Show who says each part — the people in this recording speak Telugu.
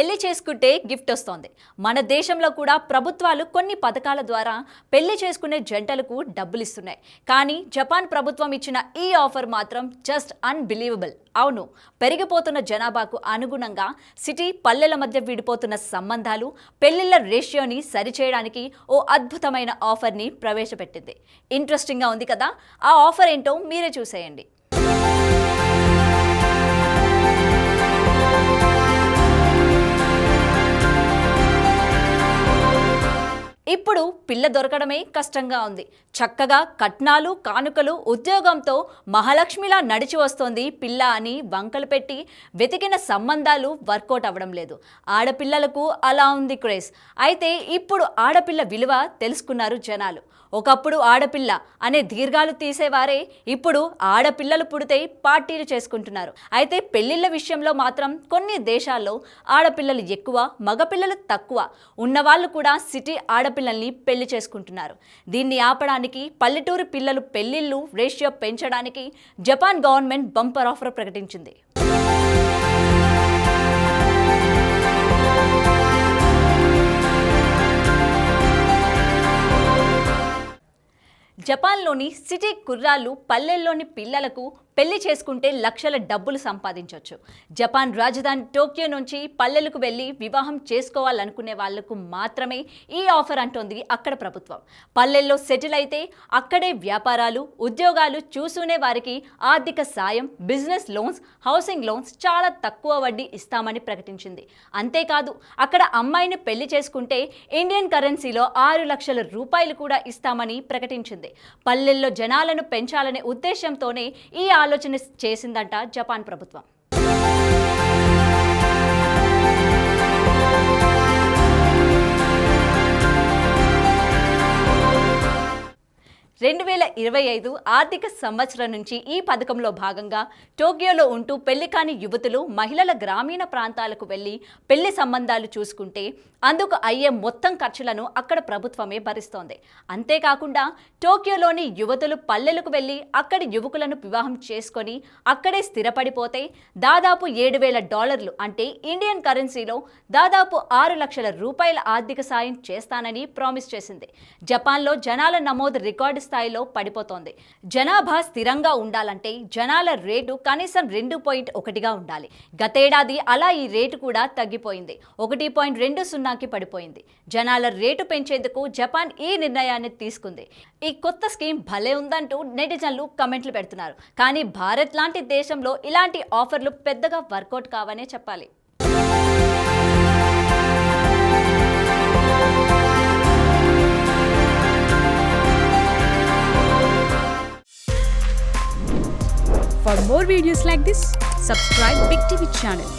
Speaker 1: పెళ్లి చేసుకుంటే గిఫ్ట్ వస్తోంది. మన దేశంలో కూడా ప్రభుత్వాలు కొన్ని పథకాల ద్వారా పెళ్లి చేసుకునే జంటలకు డబ్బులు ఇస్తున్నాయి. కానీ జపాన్ ప్రభుత్వం ఇచ్చిన ఈ ఆఫర్ మాత్రం జస్ట్ అన్బిలీవబుల్. అవును, పెరిగిపోతున్న జనాభాకు అనుగుణంగా సిటీ పల్లెల మధ్య విడిపోతున్న సంబంధాలు, పెళ్లిళ్ల రేషియోని సరిచేయడానికి ఓ అద్భుతమైన ఆఫర్ని ప్రవేశపెట్టింది. ఇంట్రెస్టింగ్గా ఉంది కదా? ఆ ఆఫర్ ఏంటో మీరే చూసేయండి. ఇప్పుడు పిల్ల దొరకడమే కష్టంగా ఉంది. చక్కగా కట్నాలు, కానుకలు, ఉద్యోగంతో మహాలక్ష్మిలా నడిచి వస్తోంది పిల్ల అని వంకలు పెట్టి వెతికిన సంబంధాలు వర్కౌట్ అవ్వడం లేదు. ఆడపిల్లలకు అలా ఉంది క్రేజ్. అయితే ఇప్పుడు ఆడపిల్ల విలువ తెలుసుకున్నారు జనాలు. ఒకప్పుడు ఆడపిల్ల అనే దీర్ఘాలు తీసేవారే ఇప్పుడు ఆడపిల్లలు పుడితే పార్టీలు చేసుకుంటున్నారు. అయితే పెళ్లిళ్ల విషయంలో మాత్రం కొన్ని దేశాల్లో ఆడపిల్లలు ఎక్కువ, మగపిల్లలు తక్కువ ఉన్నవాళ్ళు కూడా సిటీ ఆడపిల్లల్ని పెళ్లి చేసుకుంటున్నారు. దీన్ని ఆపడానికి, పల్లెటూరు పిల్లలు పెళ్లిళ్ళు రేషియో పెంచడానికి జపాన్ గవర్నమెంట్ బంపర్ ఆఫర్ ప్రకటించింది. జపాన్లోని సిటీ కుర్రాళ్ళు పల్లెల్లోని పిల్లలకు పెళ్లి చేసుకుంటే లక్షల డబ్బులు సంపాదించవచ్చు. జపాన్ రాజధాని టోక్యో నుంచి పల్లెలకు వెళ్ళి వివాహం చేసుకోవాలనుకునే వాళ్లకు మాత్రమే ఈ ఆఫర్ అంటోంది అక్కడ ప్రభుత్వం. పల్లెల్లో సెటిల్ అయితే అక్కడే వ్యాపారాలు, ఉద్యోగాలు చూసుకునే వారికి ఆర్థిక సాయం, బిజినెస్ లోన్స్, హౌసింగ్ లోన్స్ చాలా తక్కువ వడ్డీ ఇస్తామని ప్రకటించింది. అంతేకాదు, అక్కడ అమ్మాయిని పెళ్లి చేసుకుంటే ఇండియన్ కరెన్సీలో 6 లక్షల రూపాయలు కూడా ఇస్తామని ప్రకటించింది. పల్లెల్లో జనాలను పెంచాలనే ఉద్దేశంతోనే ఈ ఆలోచన చేసిందంట జపాన్ ప్రభుత్వం. 2025 ఆర్థిక సంవత్సరం నుంచి ఈ పథకంలో భాగంగా టోక్యోలో ఉంటూ పెళ్లి కాని యువతులు, మహిళల గ్రామీణ ప్రాంతాలకు వెళ్లి పెళ్లి సంబంధాలు చూసుకుంటే అందుకు అయ్యే మొత్తం ఖర్చులను అక్కడ ప్రభుత్వమే భరిస్తోంది. అంతేకాకుండా టోక్యోలోని యువతులు పల్లెలకు వెళ్లి అక్కడి యువకులను వివాహం చేసుకొని అక్కడే స్థిరపడిపోతే దాదాపు $7,000 అంటే ఇండియన్ కరెన్సీలో దాదాపు 6 లక్షల రూపాయల ఆర్థిక సాయం చేస్తానని ప్రామిస్ చేసింది. జపాన్లో జనాల నమోదు రికార్డు స్థాయిలో పడిపోతోంది. జనాభా స్థిరంగా ఉండాలంటే జనాల రేటు కనీసం 2.1గా ఉండాలి. గతేడాది అలా ఈ రేటు కూడా తగ్గిపోయింది, 1.20కి పడిపోయింది. జనాల రేటు పెంచేందుకు జపాన్ ఈ నిర్ణయాన్ని తీసుకుంది. ఈ కొత్త స్కీమ్ భలే ఉందంటూ నెటిజన్లు కమెంట్లు పెడుతున్నారు. కానీ భారత్ లాంటి దేశంలో ఇలాంటి ఆఫర్లు పెద్దగా వర్కౌట్ కావనే చెప్పాలి.
Speaker 2: For more videos like this, subscribe Big TV channel.